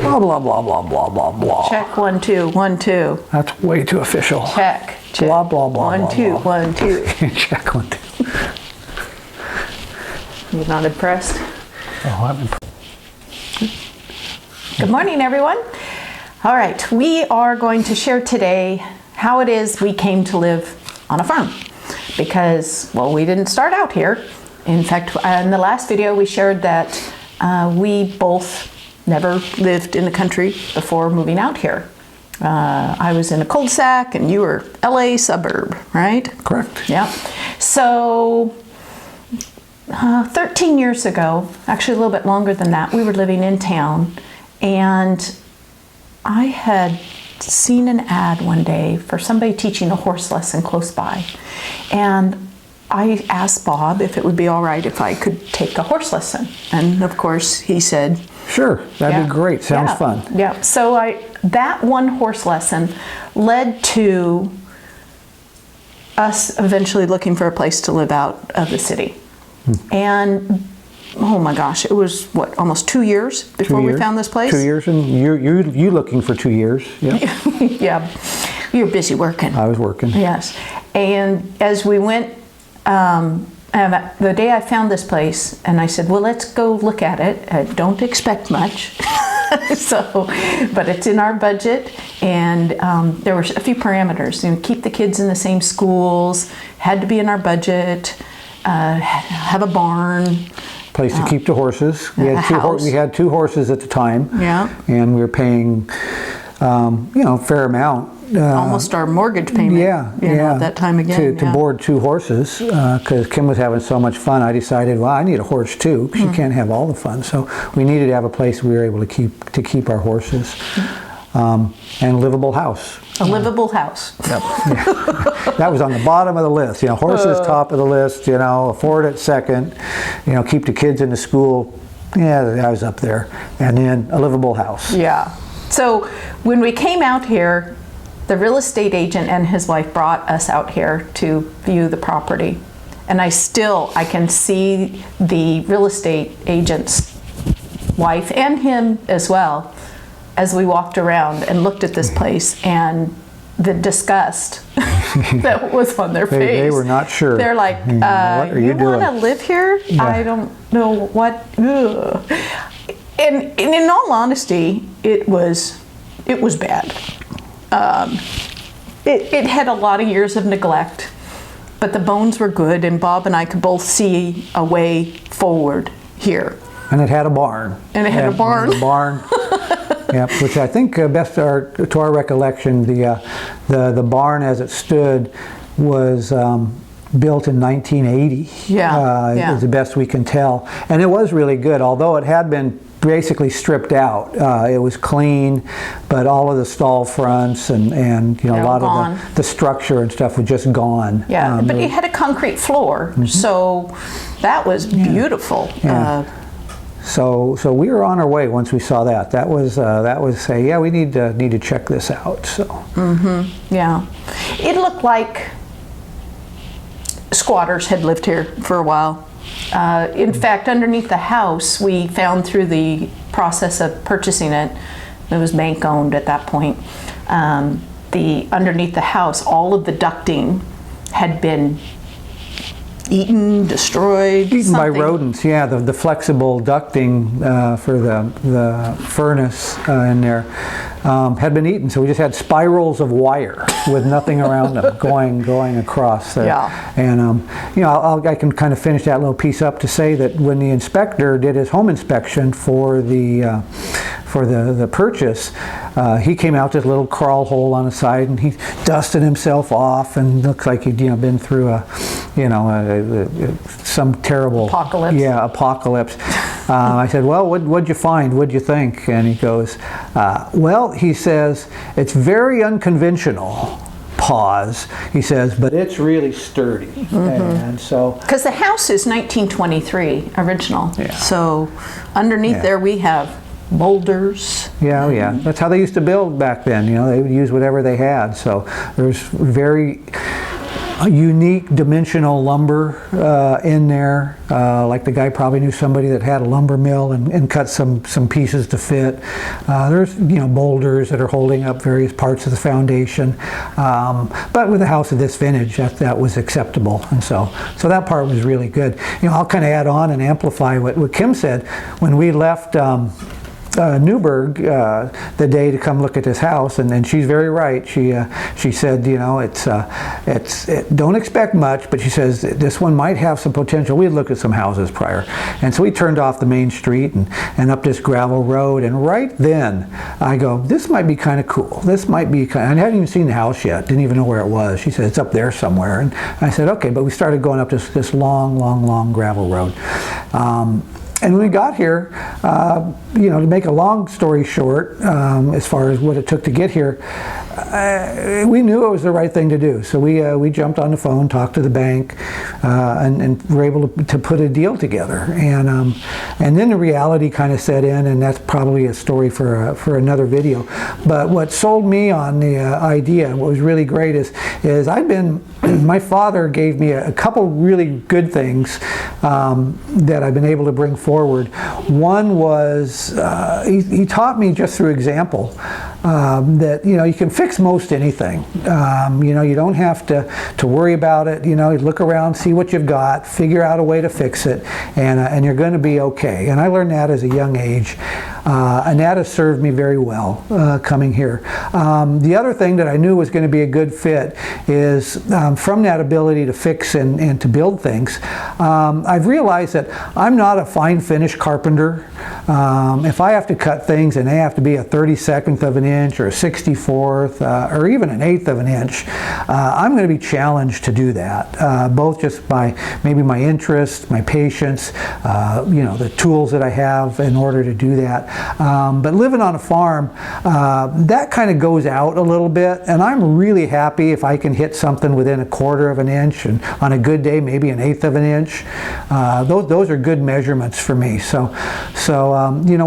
Blah, blah, blah, blah, blah, blah, blah. Check 1, 2, 1, 2. That's way too official. Check. Check. Blah, blah, blah, 1, blah, 2, blah. 1, 2. Check 1, 2. You're not impressed? Oh, I'm impressed. Good morning, everyone. All right, we are going to share today how it is we came to live on a farm. Because, well, we didn't start out here. In fact, in the last video, we shared that we both never lived in the country before moving out here. I was in a cul-de-sac and you were LA suburb, right? Correct. Yeah. So 13 years ago, actually a little bit longer than that, we were living in town, and I had seen an ad one day for somebody teaching a horse lesson close by. And I asked Bob if it would be all right if I could take a horse lesson. And of course he said, sure, that'd be great. Sounds fun. Yeah, so that one horse lesson led to us eventually looking for a place to live out of the city. And oh my gosh, it was what, almost 2 years before we found this place? 2 years, and you looking for 2 years. Yeah. Yeah, you were busy working. I was working. Yes, and as we went, the day I found this place, and I said, well, let's go look at it. I don't expect much, but it's in our budget, and there were a few parameters. You know, keep the kids in the same schools, had to be in our budget, have a barn. Place to keep the horses. We had two horses at the time. Yeah. And we were paying, fair amount. Almost our mortgage payment. Yeah, at that time again. To board two horses, because Kim was having so much fun. I decided, well, I need a horse too, because you can't have all the fun. So we needed to have a place we were able to keep our horses, and a livable house. A livable house. Yep. Yeah. That was on the bottom of the list. Horses top of the list. Afford it second. Keep the kids in the school. Yeah, I was up there, and then a livable house. Yeah. So when we came out here, the real estate agent and his wife brought us out here to view the property. And I can see the real estate agent's wife and him as well as we walked around and looked at this place, and the disgust that was on their face. They were not sure. They're like, what are you want to live here? Yeah. I don't know what. Ugh. And in all honesty, it was bad. It had a lot of years of neglect, but the bones were good, and Bob and I could both see a way forward here. And it had a barn. And it had a barn. A barn. Yep, which I think, best to our recollection, the barn as it stood was built in 1980. Yeah. Is the best we can tell, and it was really good. Although it had been basically stripped out, it was clean, but all of the stall fronts and a lot of the structure and stuff was just gone. Yeah, but it had a concrete floor, so that was beautiful. Yeah. So we were on our way once we saw that. That was say, yeah, we need to check this out. So. Yeah, it looked like squatters had lived here for a while. In fact, underneath the house, we found through the process of purchasing it was bank owned at that point. Underneath the house, all of the ducting had been eaten, destroyed, eaten by rodents. Yeah, the flexible ducting for the furnace in there had been eaten. So we just had spirals of wire with nothing around them going across there. Yeah. And I can kind of finish that little piece up to say that when the inspector did his home inspection for the purchase, he came out this little crawl hole on the side, and he dusted himself off, and looks like he'd been through some terrible apocalypse. Yeah, apocalypse. I said, well, what'd you find? What'd you think? And he goes, well, he says, it's very unconventional. Pause. He says, but it's really sturdy. And so, because the house is 1923 original. Yeah. So underneath there we have boulders. Yeah. That's how they used to build back then. They would use whatever they had. So there's very unique dimensional lumber in there. Like the guy probably knew somebody that had a lumber mill and cut some pieces to fit. There's boulders that are holding up various parts of the foundation. But with a house of this vintage, that was acceptable, and so that part was really good. I'll kind of add on and amplify what Kim said when we left. Newburgh the day to come look at this house, and she's very right. She said, don't expect much, but she says this one might have some potential. We had looked at some houses prior, and so we turned off the main street and up this gravel road, and right then I go, this might be kind of cool. This might be I hadn't even seen the house yet, didn't even know where it was. She said it's up there somewhere, and I said okay, but we started going up this long gravel road. And when we got here, to make a long story short, as far as what it took to get here, we knew it was the right thing to do. So we jumped on the phone, talked to the bank, and were able to put a deal together. And then the reality kind of set in, and that's probably a story for another video. But what sold me on the idea, and what was really great is my father gave me a couple really good things that I've been able to bring forward. One was he taught me just through example that you can fix most anything. You don't have to worry about it. You look around, see what you've got, figure out a way to fix it, and you're going to be okay. And I learned that as a young age, and that has served me very well coming here. The other thing that I knew was going to be a good fit is from that ability to fix and to build things, I've realized that I'm not a fine finish carpenter. If I have to cut things and they have to be a 32nd of an inch or a 64th or even an 1/8 of an inch, I'm going to be challenged to do that, both just by maybe my interest, my patience, the tools that I have in order to do that. But living on a farm, that kind of goes out a little bit, and I'm really happy if I can hit something within 1/4 of an inch, and on a good day maybe an 1/8 of an inch. Those are good measurements for me. So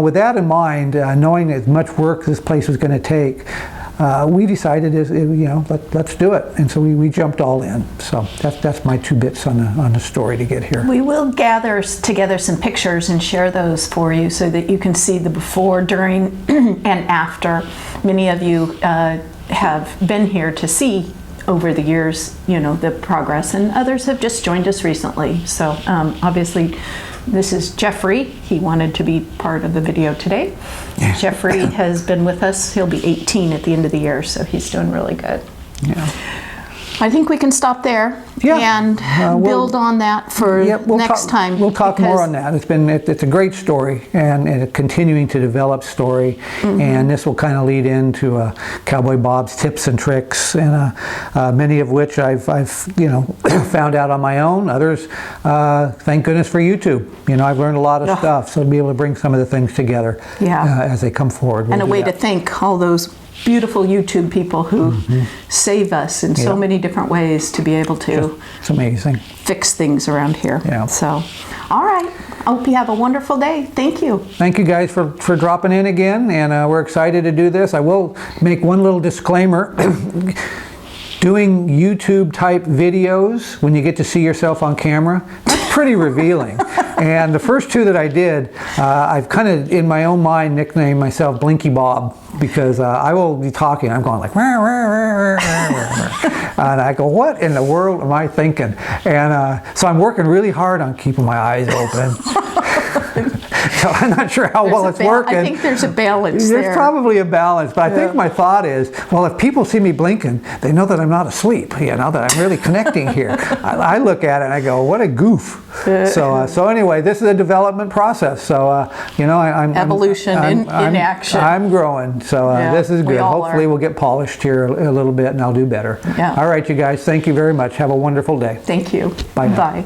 with that in mind, knowing as much work this place was going to take, we decided, let's do it, and so we jumped all in. So that's my 2 bits on the story to get here. We will gather together some pictures and share those for you so that you can see the before, during, and after. Many of you have been here to see over the years, the progress, and others have just joined us recently. So obviously, this is Jeffrey. He wanted to be part of the video today. Yeah. Jeffrey has been with us. He'll be 18 at the end of the year, so he's doing really good. Yeah. I think we can stop there and build on that for next time. We'll talk more on that. It's a great story, and a continuing to develop story, and this will kind of lead into Cowboy Bob's tips and tricks, and many of which I've found out on my own. Others, thank goodness for YouTube. I've learned a lot of stuff, so to be able to bring some of the things together as they come forward. And a way to thank all those beautiful YouTube people who save us in so many different ways to be able to it's amazing. Fix things around here. Yeah. So, all right. I hope you have a wonderful day. Thank you. Thank you guys for dropping in again, and we're excited to do this. I will make one little disclaimer. Doing YouTube type videos when you get to see yourself on camera, that's pretty revealing. And the first 2 that I did, I've kind of in my own mind nicknamed myself Blinky Bob, because I will be talking, I'm going like, rah, rah, rah, rah, rah. And I go, what in the world am I thinking? And so I'm working really hard on keeping my eyes open. So I'm not sure how well it's working. I think there's a balance there. There's probably a balance, but I think my thought is, well, if people see me blinking, they know that I'm not asleep, that I'm really connecting here. I look at it and I go, what a goof. So anyway, this is a development process. So, I'm evolution in action. I'm growing, so this is good. Hopefully we'll get polished here a little bit, and I'll do better. Yeah. All right, you guys, thank you very much. Have a wonderful day. Thank you. Bye now. Bye.